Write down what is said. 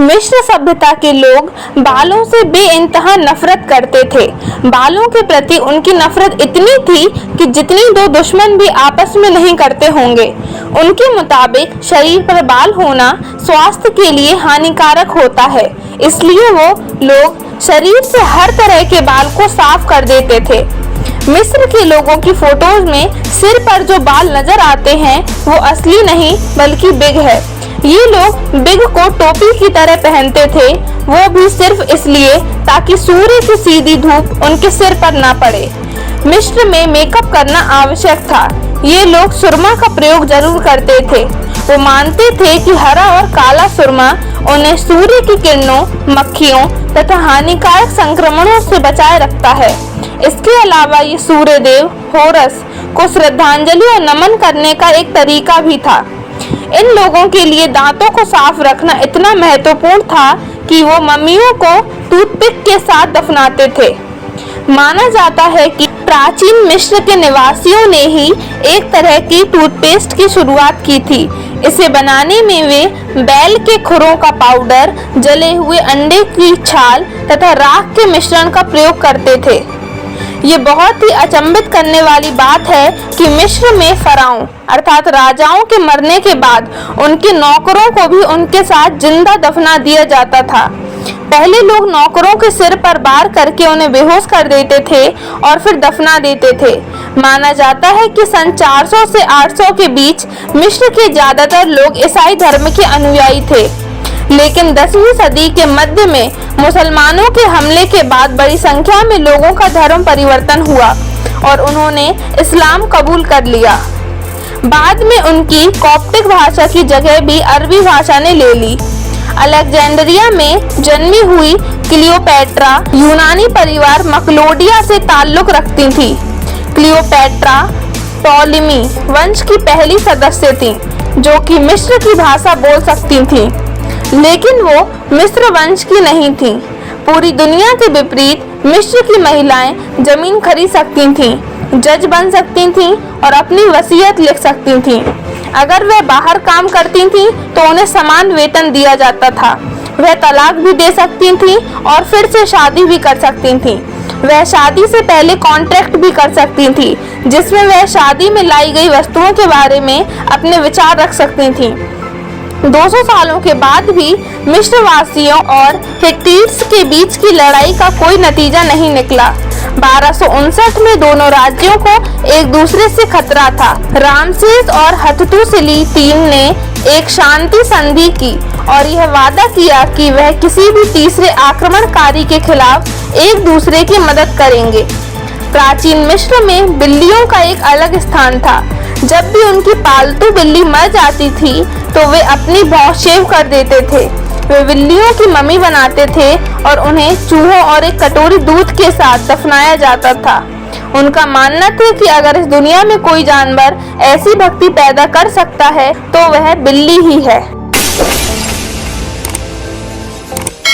मिस्र सभ्यता के लोग बालों से बेइंतहा नफरत करते थे। बालों के प्रति उनकी नफरत इतनी थी कि जितनी दो दुश्मन भी आपस में नहीं करते होंगे। उनके मुताबिक शरीर पर बाल होना स्वास्थ्य के लिए हानिकारक होता है, इसलिए वो लोग शरीर से हर तरह के बाल को साफ कर देते थे। मिस्र के लोगों की फोटोज में सिर पर जो बाल नजर आते हैं वो असली नहीं बल्कि बिग है। ये लोग बिग को टोपी की तरह पहनते थे, वो भी सिर्फ इसलिए ताकि सूर्य की सीधी धूप उनके सिर पर ना पड़े। मिस्र में मेकअप करना आवश्यक था। ये लोग सुरमा का प्रयोग जरूर करते थे। वो मानते थे कि हरा और काला सुरमा उन्हें सूर्य की किरणों, मक्खियों तथा हानिकारक संक्रमणों से बचाए रखता है। इसके अलावा ये सूर्य देव होरस को श्रद्धांजलि और नमन करने का एक तरीका भी था। इन लोगों के लिए दांतों को साफ रखना इतना महत्वपूर्ण था कि वो मम्मियों को टूथपिक के साथ दफनाते थे। माना जाता है कि प्राचीन मिस्र के निवासियों ने ही एक तरह की टूथपेस्ट की शुरुआत की थी। इसे बनाने में वे बैल के खुरों का पाउडर, जले हुए अंडे की छाल तथा राख के मिश्रण का प्रयोग करते थे। ये बहुत ही अचंभित करने वाली बात है कि मिस्र में फराओं अर्थात राजाओं के मरने के बाद उनके नौकरों को भी उनके साथ जिंदा दफना दिया जाता था। पहले लोग नौकरों के सिर पर वार करके उन्हें बेहोश कर देते थे और फिर दफना देते थे। माना जाता है कि सन 400 से 800 के बीच मिस्र के ज्यादातर लोग ईसाई धर्म के अनुयायी थे, लेकिन 10वीं सदी के मध्य में मुसलमानों के हमले के बाद बड़ी संख्या में लोगों का धर्म परिवर्तन हुआ और उन्होंने इस्लाम कबूल कर लिया। बाद में उनकी कॉप्टिक भाषा की जगह भी अरबी भाषा ने ले ली। अलेक्जेंड्रिया में जन्मी हुई क्लियोपैट्रा यूनानी परिवार मकलोडिया से ताल्लुक रखती थी। क्लियोपैट्रा टॉलेमी वंश की पहली सदस्य थी जो कि मिस्र की भाषा बोल सकती थी, लेकिन वो मिस्र वंश की नहीं थी। पूरी दुनिया के विपरीत मिस्र की महिलाएं जमीन खरीद सकती थीं, जज बन सकती थीं और अपनी वसीयत लिख सकती थीं। अगर वह बाहर काम करती थीं तो उन्हें समान वेतन दिया जाता था। वह तलाक भी दे सकती थीं और फिर से शादी भी कर सकती थीं। वह शादी से पहले कॉन्ट्रैक्ट भी कर सकती थीं, जिसमें वह शादी में लाई गई वस्तुओं के बारे में अपने विचार रख सकती थीं। 200 सालों के बाद भी मिस्र वासियों और हिट्टिट्स के बीच की लड़ाई का कोई नतीजा नहीं निकला। 1259 में दोनों राज्यों को एक दूसरे से खतरा था। रामसेस और हथतुसिली III ने एक शांति संधि की और यह वादा किया कि वह किसी भी तीसरे आक्रमणकारी के खिलाफ एक दूसरे की मदद करेंगे। प्राचीन मिस्र में बिल्लियों का एक अलग स्थान था। जब भी उनकी पालतू बिल्ली मर जाती थी तो वे अपनी भौं शेव कर देते थे। वे बिल्लियों की मम्मी बनाते थे और उन्हें चूहों और एक कटोरी दूध के साथ दफनाया जाता था। उनका मानना था कि अगर इस दुनिया में कोई जानवर ऐसी भक्ति पैदा कर सकता है तो वह बिल्ली ही है।